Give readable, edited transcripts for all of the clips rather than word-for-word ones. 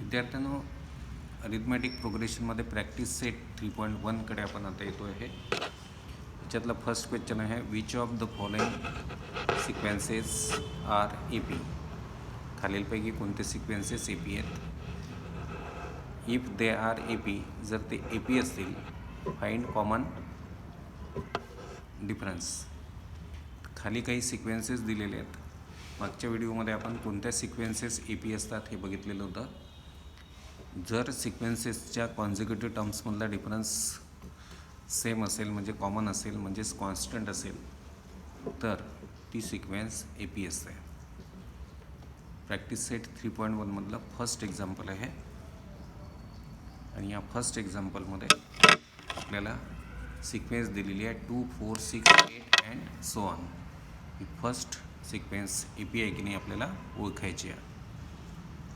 विद्यार्थ्यांनो, अरिथमॅटिक प्रोग्रेशनमध्ये practice set 3.1कडे आपण आता येतो आहे. याच्यातला फर्स्ट क्वेश्चन आहे, which of the following sequences are A P. खालीलपैकी कोणते सिक्वेन्सेस ए पी आहेत? If they are A P, जर ते ए पी असतील, फाइंड कॉमन डिफरन्स. खाली काही सिक्वेन्सेस दिलेले आहेत. मागच्या व्हिडिओमध्ये आपण कोणत्या सिक्वेन्सेस ए पी असतात हे बघितलेलं होतं. जर सिक्वेन्सेसच्या कॉन्झिक्युटिव्ह टर्म्समधला डिफरन्स सेम असेल, म्हणजे कॉमन असेल, म्हणजेच कॉन्स्टंट असेल, तर ती सिक्वेन्स ए पी असते. प्रॅक्टिस सेट 3.1मधलं फर्स्ट एक्झाम्पल आहे. आणि या फर्स्ट एक्झाम्पलमध्ये आपल्याला सिक्वेन्स दिलेली आहे 2, 4, 6, 8 and so on. He first sequence A P आहे की नाही आपल्याला ओळखायची आहे.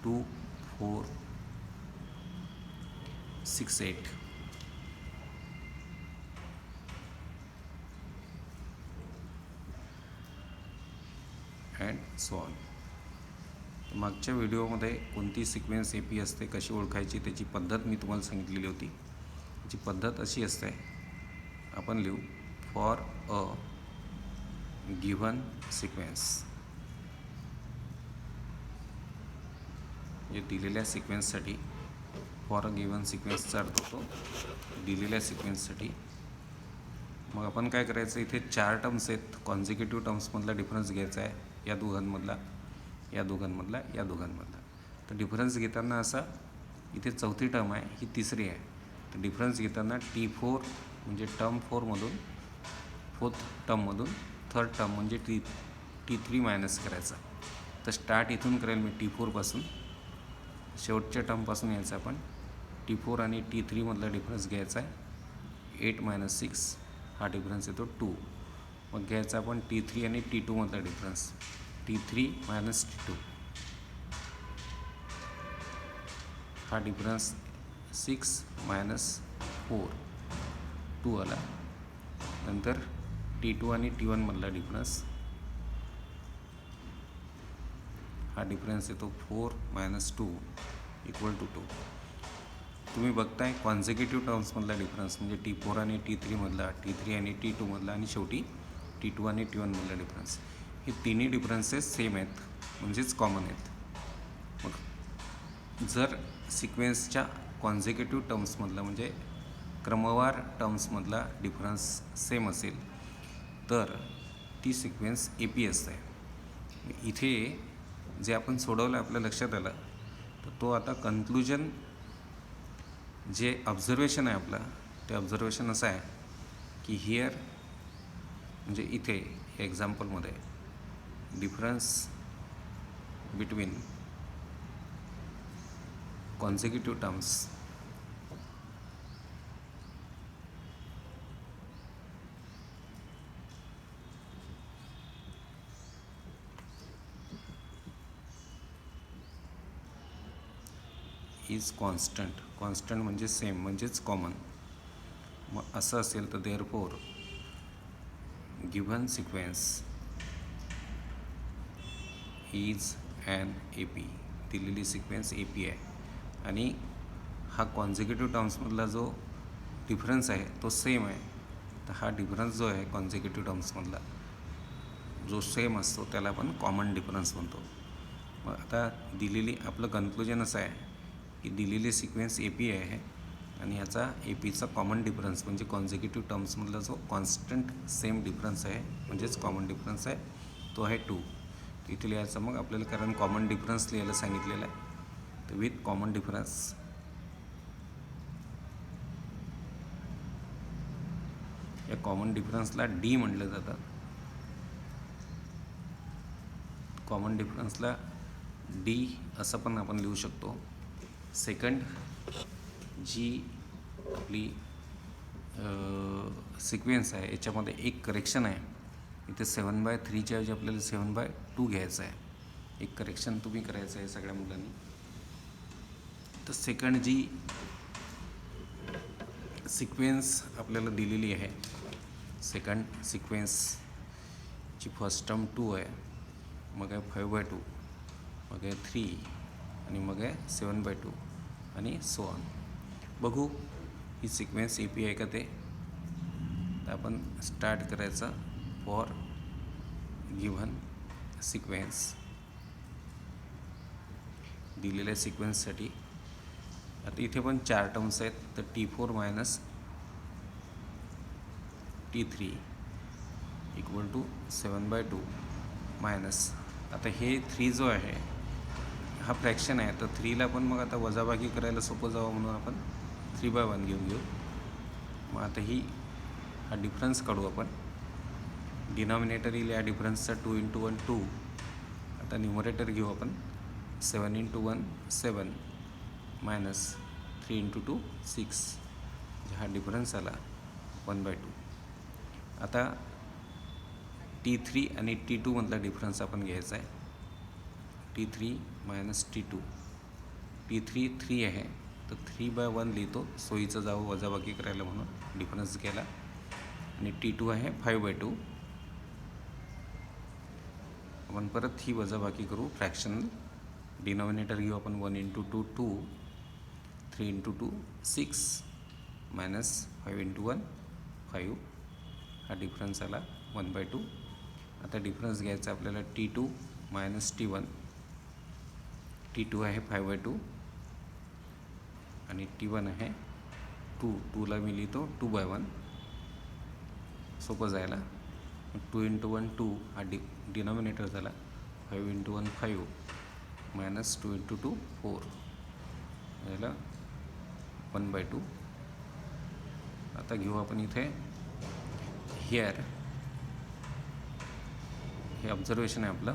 2, 4, 6, 8. And so on. मागच्या व्हिडिओमध्ये कोणती सिक्वेन्स ए पी असते, कशी ओळखायची, त्याची पद्धत मी तुम्हाला सांगितलेली होती. त्याची पद्धत अशी असते, आपण लिहू फॉर अ गिव्हन सिक्वेन्स. म्हणजे दिलेल्या सिक्वेन्ससाठी फॉर अ गिव्हन सिक्वेन्सचा अर्थ होतो दिलेल्या सिक्वेन्ससाठी. मग आपण काय करायचं, इथे 4 टर्म्स आहेत. कॉन्झिक्युटिव्ह टर्म्समधला डिफरन्स घ्यायचा आहे, या दोघांमधला, या दोघांमधला, या दोघांमधला. तर डिफरन्स घेताना असा, इथे चौथी टर्म आहे, ही तिसरी आहे. तर डिफरन्स घेताना T4 म्हणजे टर्म 4मधून, फोर्थ टर्ममधून थर्ड टर्म म्हणजे T3 मायनस करायचा. तर स्टार्ट इथून करेल मी T4पासून, शेवटच्या टर्मपासून यायचं आपण. T4 आणि T3 मधला डिफरन्स घ्यायचा आहे. 8 - 6 हा डिफरन्स येतो 2. मग घ्यायचा आपण T3 आणि T2 मधला डिफरन्स, T3 - T2 हा डिफरन्स 6 - 4 2 आला. नंतर T2 आणि T1 मधला डिफरन्स, हा डिफरन्स येतो 4 - 2 = 2. तुम्ही बघताय कॉन्झिक्युटिव्ह टर्म्समधला डिफरन्स म्हणजे T4 आणि T3 मधला, T3 आणि T2 मधला, आणि शेवटी T2 आणि T1 मधला डिफरन्स. हे तिन्ही डिफरन्सेस सेम आहेत, म्हणजेच कॉमन आहेत. मग जर सिक्वेन्सच्या कॉन्झिक्युटिव्ह टर्म्समधला म्हणजे क्रमवार टर्म्समधला डिफरन्स सेम असेल, तर ती सिक्वेन्स ए पी असते. इथे जे आपण सोडवलं आपल्या लक्षात आलं, तर तो आता कन्क्लुजन, जे ऑब्झर्वेशन आहे आपलं, ते ऑब्झर्वेशन असं आहे की हिअर म्हणजे इथे एक्झाम्पलमध्ये difference between consecutive terms is constant. Constant म्हणजे सेम, म्हणजेच कॉमन. मग असं असेल तर therefore given sequence is an A P. दिलेली सिक्वेन्स ए पी आहे. आणि हा कॉन्झिक्युटिव्ह टर्म्समधला जो डिफरन्स आहे तो सेम आहे. तर हा डिफरन्स जो आहे कॉन्झिक्युटिव्ह टर्म्समधला जो सेम असतो त्याला आपण कॉमन डिफरन्स म्हणतो. मग आता दिलेली, आपलं कन्क्लुजन असं आहे की दिलेली सिक्वेन्स ए पी आहे आणि ह्याचा ए पीचा कॉमन डिफरन्स म्हणजे कॉन्झिक्युटिव्ह टर्म्समधला जो कॉन्स्टंट सेम डिफरन्स आहे, म्हणजेच कॉमन डिफरन्स आहे, तो आहे 2. इथे लिहायचं मग आपल्याला, कारण कॉमन डिफरन्स लिहायला सांगितलेलं आहे. तर विथ कॉमन डिफरन्स, या कॉमन डिफरन्सला डी म्हटलं जातं. कॉमन डिफरन्सला डी असं पण आपण लिहू शकतो. सेकंड जी आपली सिक्वेन्स आहे याच्यामध्ये एक करेक्शन आहे. इथे 7/3च्या ऐवजी आपल्याला 7/2 घ्यायचं आहे. एक करेक्शन तुम्ही करायचं आहे सगळ्या मुलांनी. तर सेकंड जी सिक्वेन्स आपल्याला दिलेली आहे, सेकंड सिक्वेन्सची फर्स्ट टर्म 2 आहे, मग आहे 5/2, मग आहे 3 आणि मग आहे 7/2 आणि सो ऑन. बघू ही सिक्वेन्स ए पी आहे का ते. तर आपण स्टार्ट करायचं फॉर गिव्हन सिक्वेन्स. दिलेल्या सिक्वेन्ससाठी आता इथे पण 4 टर्म्स आहेत. तर T4 minus T3 equal to 7/2 minus, आता हे 3 जो आहे हा फ्रॅक्शन आहे, तर 3ला पण मग आता वजाबाकी करायला सोपं जावं म्हणून आपण 3/1 घेऊन घेऊ. मग आता हा डिफरन्स काढू आपण. डिनॉमिनेटर येईल या डिफरन्सचा 2 × 1 2. आता न्युमरेटर घेऊ आपण 7 × 1 7 मायनस 3 × 2 6. हा डिफरन्स आला 1/2. आता T3 आणि T2 मधला डिफरन्स आपण घ्यायचा आहे. T3 minus T2. T3 3 आहे, तर 3/1 लिहितो, सोयीचं जावं वजाबाकी करायला म्हणून डिफरन्स केला. आणि T2 आहे 5/2. आपण परत ही वजाबाकी करू फ्रॅक्शनल. डिनॉमिनेटर घेऊ आपण 1 × 2 2, 3 × 2 6 मायनस 5 × 1 5. हा डिफरन्स आला 1/2. आता डिफरन्स घ्यायचा आपल्याला T2 मायनस T1. T2 आहे 5/2 आणि T1 आहे 2. 2ला मी लिहितो 2/1 सोपं जायला. 2 × 1 2 हा डिनॉमिनेटर झाला. 5 × 1 5 मायनस 2 × 2 4 झालं 1/2. आता घेऊ आपण इथे हिअर, हे ऑब्झर्वेशन आहे आपलं.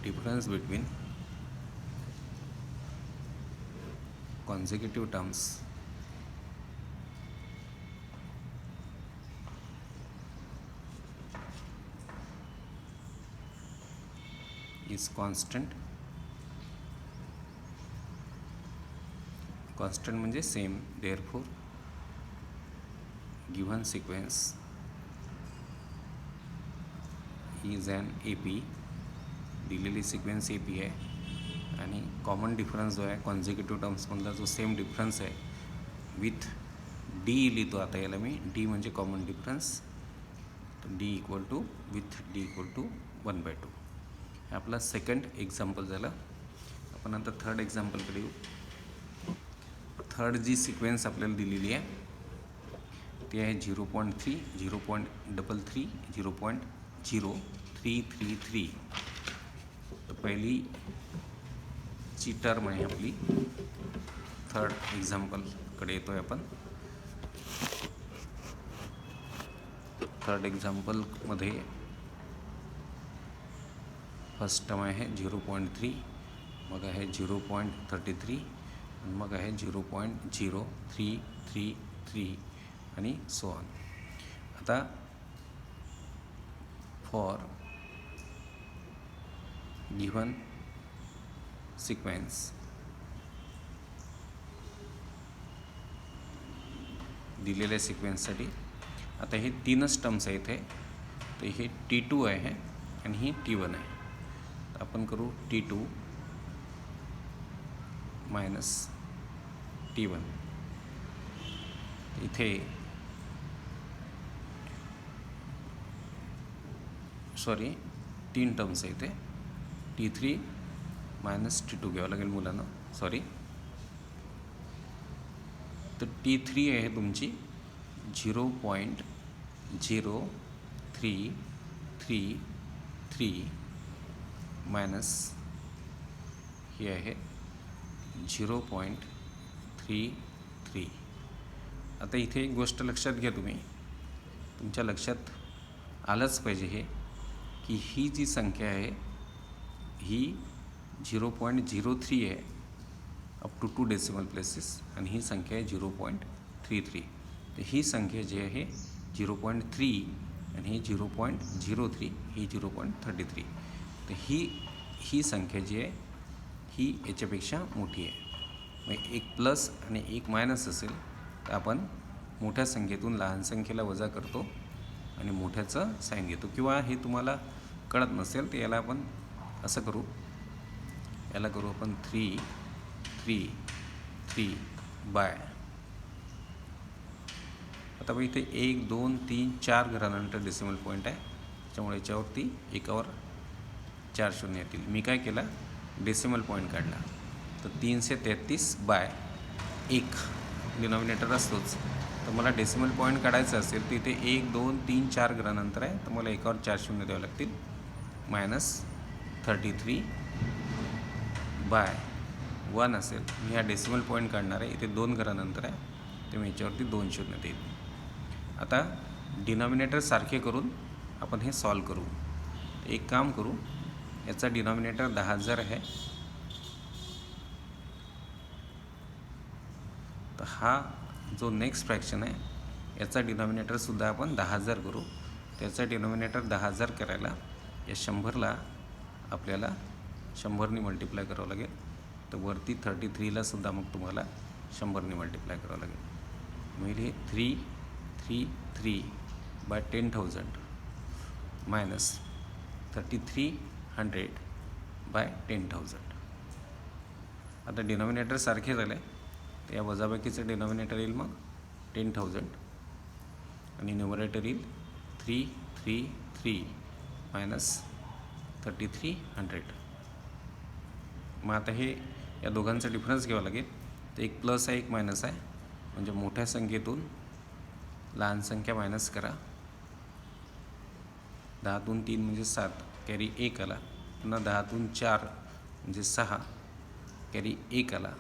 Difference between consecutive terms is constant. constant म्हणजे same. therefore given sequence is an AP. दिलेली सिक्वेन्स AP आहे आणि कॉमन डिफरन्स जो आहे कॉन्झिक्युटिव्ह टर्म्समधला जो सेम डिफरन्स आहे विथ D लिहितो. आता याला मी D म्हणजे कॉमन डिफरन्स. तर D equal to with D equal to 1/2. हे आपला सेकंड एक्झाम्पल झालं. आपण आता थर्ड एक्झाम्पलकडे येऊ. थर्ड जी सिक्वेन्स आपल्याला दिलेली आहे ती आहे 0.3 0.33 0.0333. तर पहिली ची टर्म आहे आपली. थर्ड एक्झाम्पलकडे येतो आहे आपण. थर्ड एक्झाम्पलमध्ये फर्स्ट टर्म आहे 0.3, मग आहे 0.33, मग आहे 0.0333 आणि सो ऑन. आता फॉर गिव्हन सिक्वेन्स दिलेल्या सिक्वेन्ससाठी आता हे 3च टर्म्स आहे इथे. तर हे T2 आहे आणि ही T1 आहे. तर आपण करू T2 मायनस T1. इथे सॉरी 3 टर्म्स आहे इथे. T3 मायनस T2 घ्यावं लागेल मुलांना, सॉरी. तर T3 आहे तुमची 0.0333 मायनस ही आहे 0.33. आता इथे एक गोष्ट लक्षात घ्या तुम्ही, तुमच्या लक्षात आलंच पाहिजे हे की ही जी संख्या आहे ही 0.03 आहे अप टू 2 डेसिमल प्लेसेस आणि ही संख्या आहे 0.33. तर ही संख्या जी आहे 0.3 आणि ही 0.03 ही 0.33. तर ही संख्या जी आहे ही याच्यापेक्षा मोठी आहे. मग एक प्लस आणि एक मायनस असेल तर आपण मोठ्या संख्येतून लहान संख्येला वजा करतो आणि मोठ्याचं साईन घेतो. किंवा हे तुम्हाला कळत नसेल तर याला आपण असं करू, याला करू आपण 3 3 3 बाय. आता बघ इथे 1 2 3 4 घरानंतर डेसिमल पॉईंट आहे, त्याच्यामुळे याच्यावरती एकावर 4 शून्य येतील. मी काय केलं, डेसिमल पॉईंट काढला. तर 333 बाय 1 डिनॉमिनेटर असतोच. तर मला डेसिमल पॉईंट काढायचं असेल तर इथे 1 2 3 4 घरानंतर आहे, तर मला एकावर 4 शून्य द्यावं लागतील. -33 बाय 1 असेल. मी हा डेसिमल पॉईंट काढणार आहे, इथे 2 घरानंतर आहे, तर मी याच्यावरती 2 शून्य देईल. आता डिनॉमिनेटर सारखे करून आपण हे सॉल्व करू. एक काम करू, याचा डिनॉमिनेटर 10,000 आहे, तर हा जो नेक्स्ट फ्रॅक्शन आहे याचा डिनॉमिनेटरसुद्धा आपण 10,000 करू. त्याचा डिनॉमिनेटर 10,000 करायला या 100ला आपल्याला 100ने मल्टिप्लाय करावं लागेल. तर वरती 33ला सुद्धा मग तुम्हाला 100ने मल्टिप्लाय करावं लागेल. म्हणजे हे 333 बाय 10,000 मायनस 3300 बाय 10,000. आता डिनॉमिनेटर सारखे झाले, तर या वजाबाकीचं डिनॉमिनेटर येईल मग 10,000 आणि न्यूमरेटर येईल 333 मायनस 3300. मग आता हे या दोघांचा डिफरन्स घ्यावा लागेल. तर एक प्लस आहे एक मायनस आहे, म्हणजे मोठ्या संख्येतून लहान संख्या मायनस करा. 10तून 3 म्हणजे 7, कॅरी 1 आला. पुन्हा 10तून 4 म्हणजे 6, कॅरी 1 आला.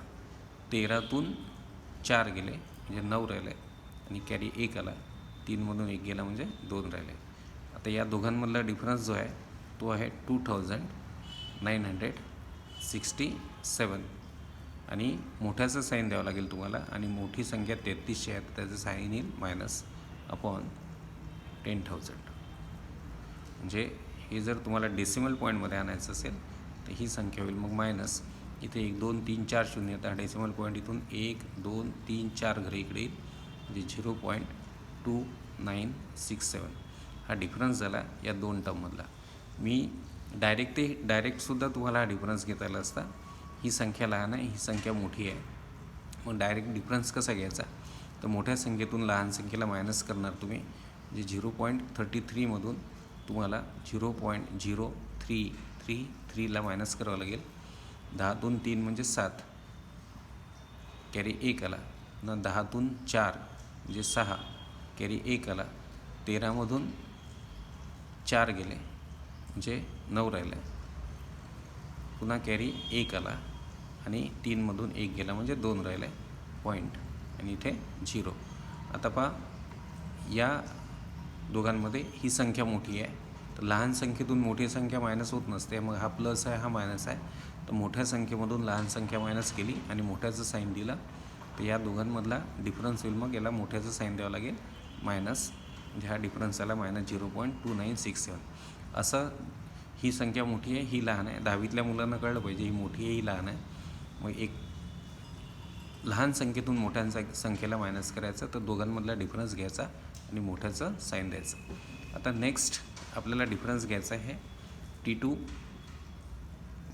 13तून 4 गेले म्हणजे 9 राहिले आणि कॅरी 1 आला. 3मधून 1 गेला म्हणजे 2 राहिले. आता या दोघांमधला डिफरन्स जो आहे तो आहे 2967 आणि मोठ्याचं साईन द्यावं लागेल तुम्हाला. आणि मोठी संख्या 33 आहे, तर त्याचं साईन येईल मायनस अपॉन 10,000. म्हणजे हे जर तुम्हाला डेसिमल पॉईंटमध्ये आणायचं असेल तर ही संख्या होईल मग मायनस. इथे 1 2 3 4 शून्य येतं. डेसिमल पॉईंट इथून 1 2 3 4 घरी इकडे येईल, म्हणजे 0.2967. हा डिफरन्स झाला या दोन टर्ममधला. मी डायरेक्टसुद्धा तुम्हाला हा डिफरन्स घेता आला असता. ही संख्या लहान आहे, ही संख्या मोठी आहे. मग डायरेक्ट डिफरन्स कसा घ्यायचा, तर मोठ्या संख्येतून लहान संख्येला मायनस करणार तुम्ही. म्हणजे 0.33मधून तुम्हाला 0.0333ला मायनस करावं लागेल. 10तून 3 म्हणजे 7, कॅरी 1 आला. न 10तून 4 म्हणजे 6, कॅरी 1 आला. 13मधून 4 गेले म्हणजे 9 राहिले. पुन्हा कॅरी 1 आला आणि 3मधून 1 गेला म्हणजे 2 राहिले पॉईंट, आणि इथे 0. आता पहा, या दोघांमध्ये ही संख्या मोठी आहे, तर लहान संख्येतून मोठी संख्या मायनस होत नसते. मग हा प्लस आहे, हा मायनस आहे. तर मोठ्या संख्येमधून लहान संख्या मायनस केली आणि मोठ्याचं साईन दिलं, तर या दोघांमधला डिफरन्स होईल. मग याला मोठ्याचं साईन द्यावं लागेल मायनस, म्हणजे हा डिफरन्स आला मायनस 0.2967. असं ही संख्या मोठी आहे, ही लहान आहे. 10वीतल्या मुलांना कळलं पाहिजे ही मोठी आहे, ही लहान आहे. मग एक लहान संख्येतून मोठ्या संख्येला मायनस करायचं, तर दोघांमधला डिफरन्स घ्यायचा आणि मोठ्याचं साईन द्यायचं. आता नेक्स्ट आपल्याला डिफरन्स घ्यायचा आहे T2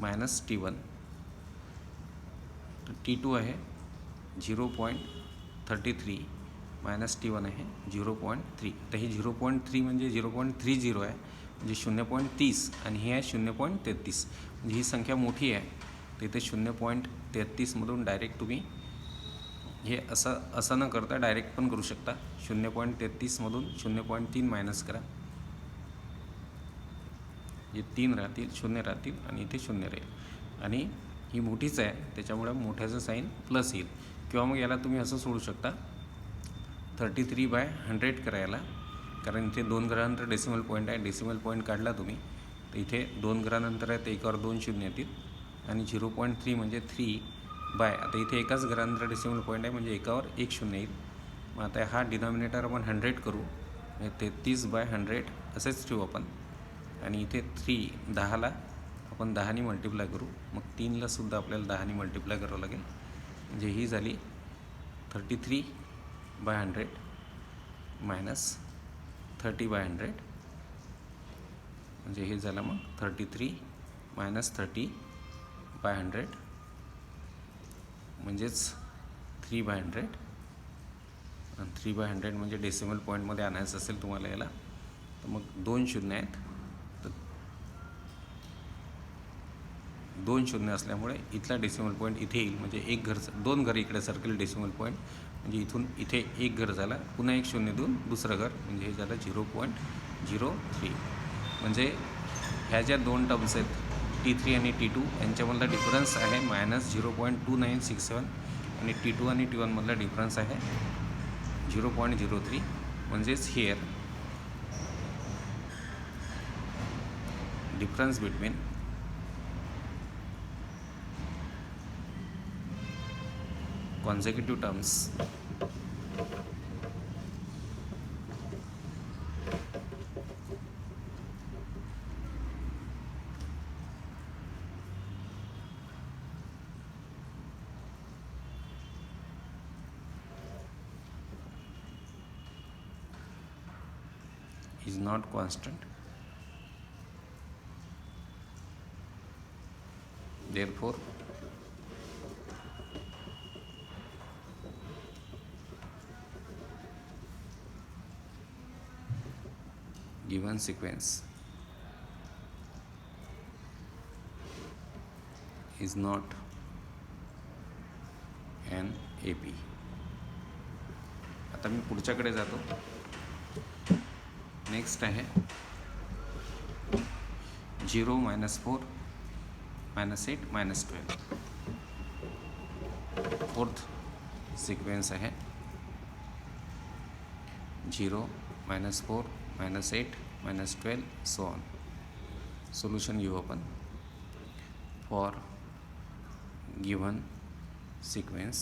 मायनस T1. तर T2 आहे 0.33 मायनस T1 आहे 0.3. तर हे 0.3 म्हणजे 0.30 आहे, म्हणजे 0.30, आणि हे आहे 0.33. म्हणजे ही संख्या मोठी आहे, तर इथे 0.33मधून डायरेक्ट तुम्ही हे असं न करता डायरेक्ट पण करू शकता. 0.33मधून 0.3 मायनस करा, जे 3 राहतील, 0 राहतील आणि इथे 0 राहील. आणि ही मोठीच आहे, त्याच्यामुळे मोठ्याचं साईन प्लस येईल. किंवा मग याला तुम्ही असं सोडू शकता, 33/100 करायला, कारण इथे 2 घरानंतर डेसिमल पॉईंट आहे. डेसिमल पॉईंट काढला तुम्ही, तर इथे 2 घरानंतर आहे, तर एकावर 2 शून्य येतील. आणि 0.3 म्हणजे 3 आता इथे एकाच घरानंतर डेसिमल पॉईंट आहे, म्हणजे एकावर 1 शून्य येईल. मग आता हा डिनॉमिनेटर आपण 100 करू, म्हणजे 33/100 असेच ठेवू आपण. आणि इथे 10ला आपण 10ने मल्टिप्लाय करू. मग 3ला सुद्धा आपल्याला 10ने मल्टिप्लाय करावं लागेल. म्हणजे ही झाली 33/100 मायनस 30/100, म्हणजे हे झालं मग 33 मायनस 30 बाय 100 म्हणजेच 3/100 आणि 3/100 म्हणजे डेसिमल पॉईंटमध्ये आणायचं असेल तुम्हाला याला तर मग 2 शून्य आहेत, तर 2 शून्य असल्यामुळे इथला डेसिमल पॉईंट इथे येईल. म्हणजे एक घर 2 घर इकडे सरकेल डेसिमल पॉईंट, म्हणजे इथून इथे एक घर झाला, पुन्हा एक शून्य देऊन दुसरं घर, म्हणजे हे झालं 0.03. म्हणजे ह्या ज्या दोन टर्म्स आहेत T3 आणि T2 यांच्यामधला डिफरन्स आहे -0.2967 आणि T2 आणि T1 मधला डिफरन्स आहे 0.03. म्हणजेच here difference between consecutive terms is not constant. Therefore, given sequence is not an AP. आता मी पुढच्याकडे जातो. नेक्स्ट आहे 0 -4 -8 -12. फोर्थ सिक्वेन्स आहे 0 -4 -8 -12 so on. सोल्यूशन घेऊ आपण. फॉर गिव्हन सिक्वेन्स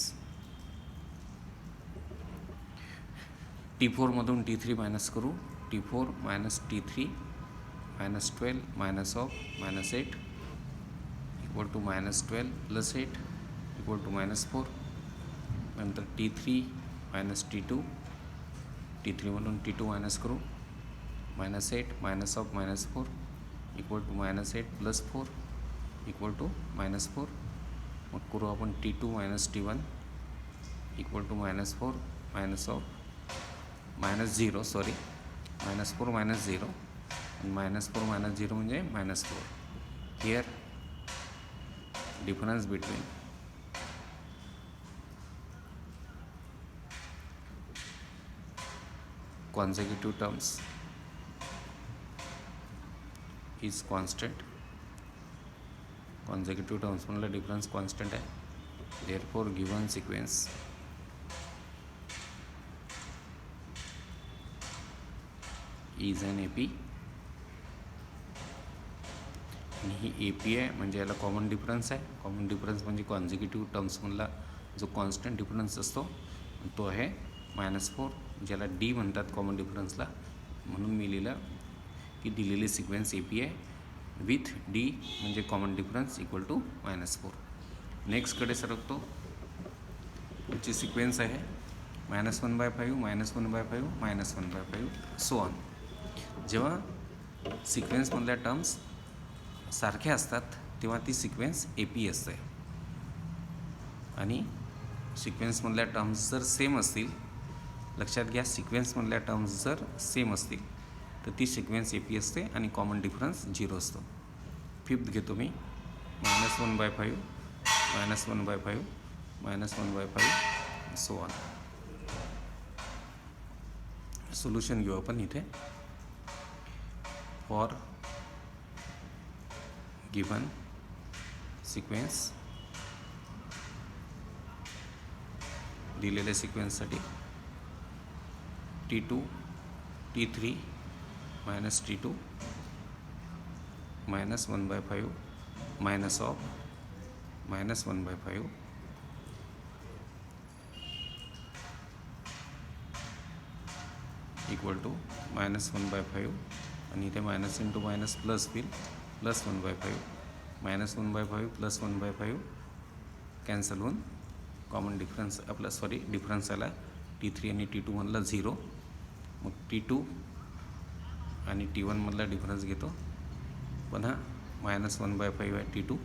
T4 मधून T3 मायनस करू. T4 - T3 -12 -8 equal to -12 + 8 equal to -4. नंतर T3 - T2, T3 मधून T2 मायनस करू. -8 -4 इक्वल टू -8 + 4 इक्वल टू -4. मग करू आपण T2 - T1 इक्वल टू -4 -0 -4 -0 आणि -4 -0 म्हणजे -4. Here difference between consecutive terms is constant. consecutive terms मधला डिफरन्स कॉन्स्टंट आहे. therefore given sequence is an AP. आणि ही AP आहे म्हणजे याला कॉमन डिफरन्स आहे. कॉमन डिफरन्स म्हणजे कॉन्झिक्युटिव्ह टर्म्समधला जो कॉन्स्टंट डिफरन्स असतो तो आहे -4, ज्याला D म्हणतात कॉमन डिफरन्सला. म्हणून मी लिहिलं की दिलेली सिक्वेन्स AP आहे विथ D म्हणजे कॉमन डिफरन्स इक्वल टू -4. नेक्स्टकडे सरकतो. पुढची सिक्वेन्स आहे -1/5 -1/5 -1/5 सो ऑन. जेव्हा सिक्वेन्समधल्या टर्म्स सारख्या असतात तेव्हा ती सिक्वेन्स AP असते आणि सिक्वेन्समधल्या टर्म्स जर सेम असतील, लक्षात घ्या, सिक्वेन्समधल्या टर्म्स जर सेम असतील तर ती सिक्वेन्स AP असते आणि कॉमन डिफरन्स 0 असतो. फिफ्थ घेतो मी -1/5 -1/5 -1/5 सो ऑन. सोल्यूशन घेऊ आपण इथे. फॉर गिवन सिक्वेन्स दिलेल्या सिक्वेन्ससाठी T2 T3 -T2 -1/5 -1/5 equal to -1/5 आणि इथे मायनस इंटू मायनस प्लस होईल +1/5 -1/5 +1/5 कॅन्सल होऊन कॉमन डिफरन्स आपला डिफरन्स आला T3 आणि T2 मधला 0. मग T2 आणि T1 मधला डिफरन्स घेतो. पुन्हा -1/5 आहे T2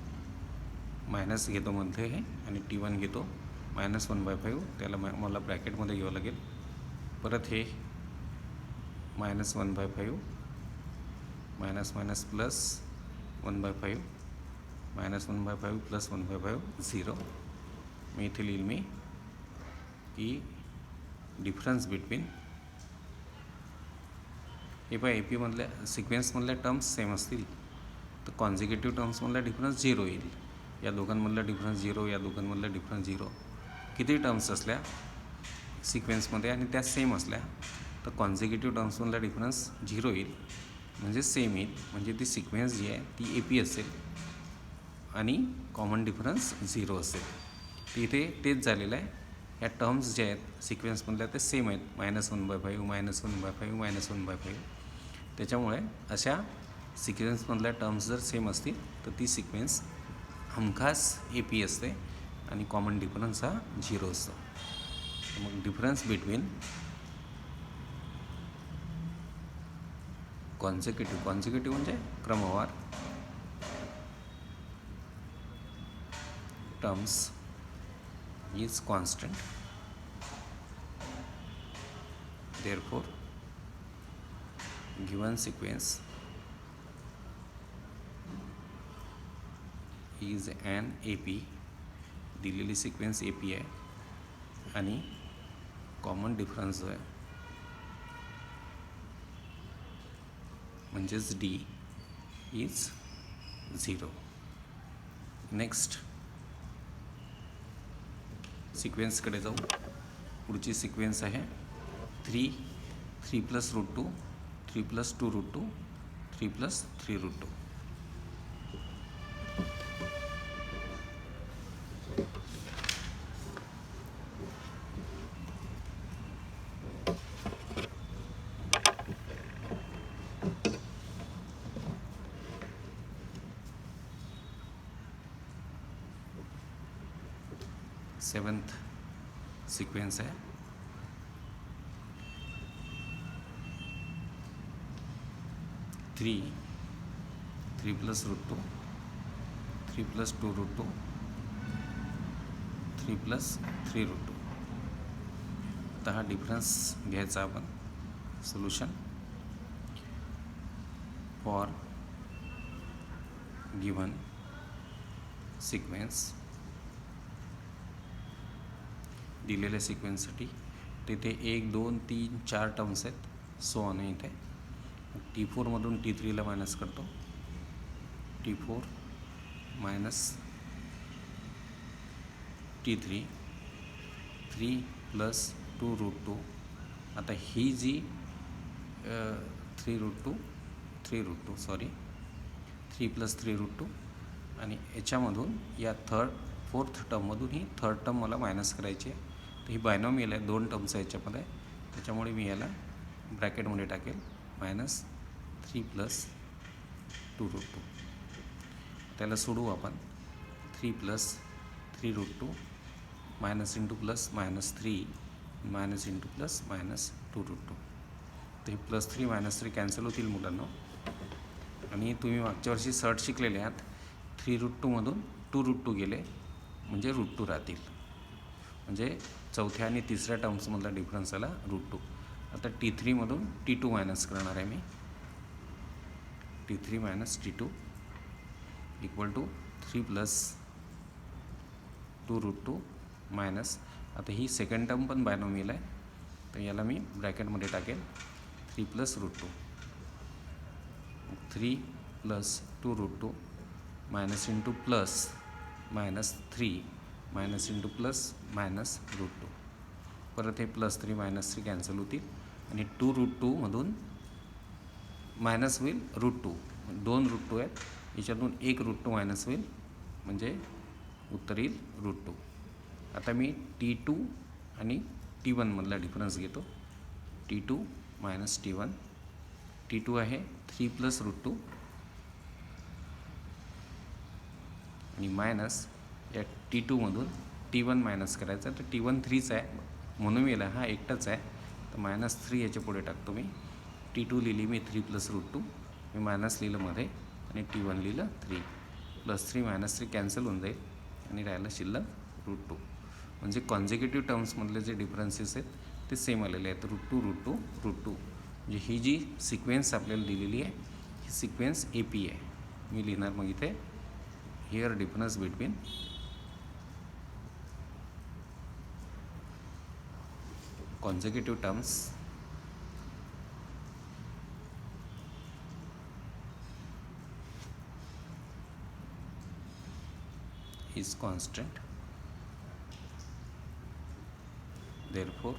मायनस घेतो मध्ये हे आणि T1 घेतो -1/5, त्याला मला ब्रॅकेटमध्ये घ्यावं लागेल. परत हे -1/5 मायनस मायनस प्लस 1/5 -1/5 प्लस 1/5 0. मी इथे लिहिल मी की डिफरन्स बिटवीन हे पहा AP सिक्वेन्समधल्या टर्म्स सेम असतील तर कॉन्झिक्युटिव्ह टर्म्समधला डिफरन्स 0 येईल. या दोघांमधला डिफरन्स 0, या दोघांमधला डिफरन्स 0. किती टर्म्स असल्या सिक्वेन्समध्ये आणि त्या सेम असल्या तर कॉन्झिक्युटिव्ह टर्म्समधला डिफरन्स 0 येईल, म्हणजे सेम येईल. म्हणजे ती सिक्वेन्स जी आहे ती AP असेल आणि कॉमन डिफरन्स 0 असेल. तर इथे तेच झालेलं आहे. या टर्म्स ज्या आहेत सिक्वेन्समधल्या ते सेम आहेत, -1/5 -1/5 -1/5. त्याच्यामुळे अशा सिक्वेन्समधल्या टर्म्स जर सेम असतील तर ती सिक्वेन्स हमखास AP असते आणि कॉमन डिफरन्स हा 0 असतो. मग डिफरन्स बिटवीन कॉन्झिक्युटिव्ह म्हणजे क्रमवार terms is constant. Therefore, given sequence is an AP. दिलेली सिक्वेन्स AP आहे आणि कॉमन डिफरन्स जो आहे म्हणजेच D इज 0. नेक्स्ट सिक्वेन्सकडे जाऊ. पुढची सिक्वेन्स आहे 3 + √2 3 + 2√2 3 + 3√2. सेवन्थ सिक्वेन्स आहे 3 + √2 3 + 2√2 3 + 3√2. तर हा डिफरन्स घ्यायचा आपण. Solution for given sequence. दिलेल्या सिक्वेन्ससाठी तिथे 1 2 3 4 टर्म्स आहेत, सो ऑन आहे. इथे T4 मधून T3ला मायनस करतो. T4 minus T3 3 + 2√2. आता ही जी 3 √2 3 + 3√2 आणि याच्यामधून या फोर्थ टर्ममधून ही थर्ड टर्म मला मायनस करायची आहे. तर ही बायनॉमियल आहे, 2 टर्म्स आहे याच्यामध्ये, त्याच्यामुळे मी याला ब्रॅकेटमध्ये टाकेल -3 + 2√2. त्याला सोडवू आपण. 3 + 3√2 minus into plus -3 minus into plus -2√2. तर हे +3 -3 कॅन्सल होतील मुलांना. आणि तुम्ही मागच्या वर्षी सर्ट शिकलेले आहात, 3√2 मधून 2√2 गेले म्हणजे √2 राहतील. म्हणजे चौथ्या आणि तिसऱ्या टर्म्समधला डिफरन्स आला √2. आता T3 मधून T2 मायनस करणार आहे मी. T3 - T2 = 3 + 2√2 minus. आता ही सेकंड टर्म पण बायनॉमियल आहे, तर याला मी ब्रॅकेटमध्ये टाकेल 3 + √2. 3 + 2√2 minus into plus -3 minus into plus -√2. परत हे +3 -3 कॅन्सल होतील आणि 2√2 मधून मायनस होईल √2. 2 √2 आहेत, याच्यातून 1 √2 मायनस होईल म्हणजे उत्तर येईल √2. आता मी T2 आणि T1 मधला डिफरन्स घेतो. T2 - T1. T2 आहे 3 + √2 आणि मायनस या T2 मधून T1 मायनस करायचं. तर T1 3च आहे म्हणून मी याला हा एकटाच आहे, तर -3 याच्या पुढे टाकतो मी. T2 लिहिली मी 3 + √2, मी मायनस लिहिलं मध्ये आणि T1 लिहिलं 3. +3 - 3 कॅन्सल होऊन जाईल आणि राहिलं शिल्लक √2. म्हणजे कॉन्झिक्युटिव्ह टर्म्समधले जे डिफरन्सेस आहेत ते सेम आलेले आहेत, √2 म्हणजे ही जी सिक्वेन्स आपल्याला दिलेली आहे ही सिक्वेन्स AP आहे. मी लिहिणार मग इथे here difference between consecutive terms is constant, therefore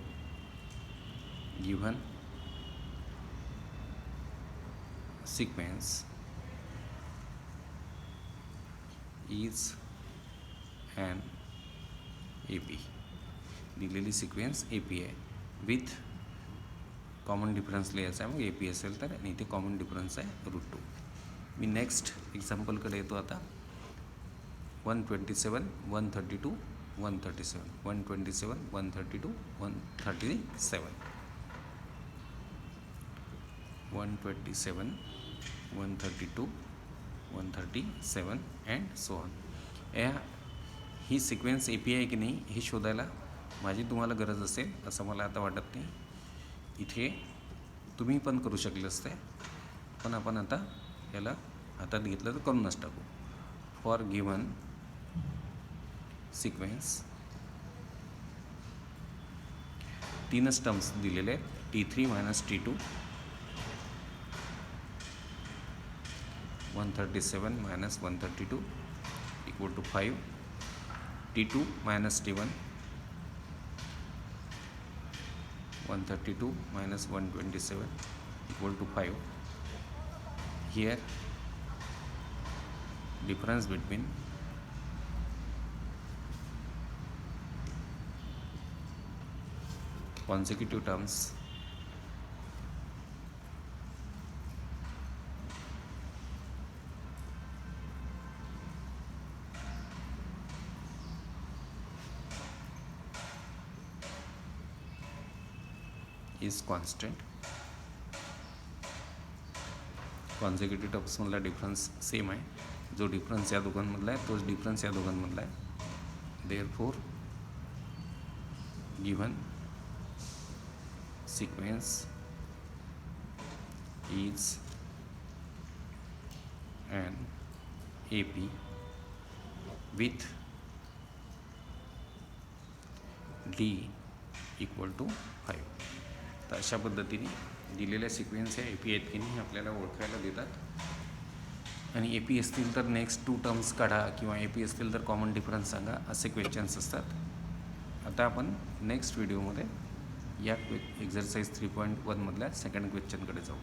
given sequence is an AP. दिलेली सिक्वेन्स AP आहे विथ कॉमन डिफरन्स लिहायचा आहे. मग AP असेल तर, आणि इथे कॉमन डिफरन्स आहे √2. मी नेक्स्ट एक्झाम्पलकडे येतो आता. 127, 132, 137, 127, 132, 137, 127, 132, 137 and so on. He sequence AP आहे की नाही हे शोधायला माझी तुम्हाला गरज असेल असं मला आता वाटत नाही. इथे तुम्ही पण करू शकले असते, पण आपण आता याला हातात घेतलं तर करूनच टाकू. फॉर गिवन सिक्वेन्स तीनच टर्म्स दिलेले आहेत, T3 - T2, 137 - 132 = 5, T2 - T1, 132 - 127 = 5. Here difference between consecutive terms is constant. Consecutive टर्म्समधला डिफरन्स सेम आहे. जो डिफरन्स या दोघांमधला आहे तोच डिफरन्स या दोघांमधला आहे. Therefore given sequence is an AP with D = 5. तर अशा पद्धतीने दिलेल्या सिक्वेन्स या AP आहेत की नाही आपल्याला ओळखायला देतात. आणि AP असतील तर नेक्स्ट 2 टर्म्स काढा, किंवा AP असतील तर कॉमन डिफरन्स सांगा, असे क्वेश्चन्स असतात. आता आपण नेक्स्ट व्हिडिओमध्ये या एक्झरसाइज 3.1 मधल्या सेकंड क्वेश्चनकडे जाऊ.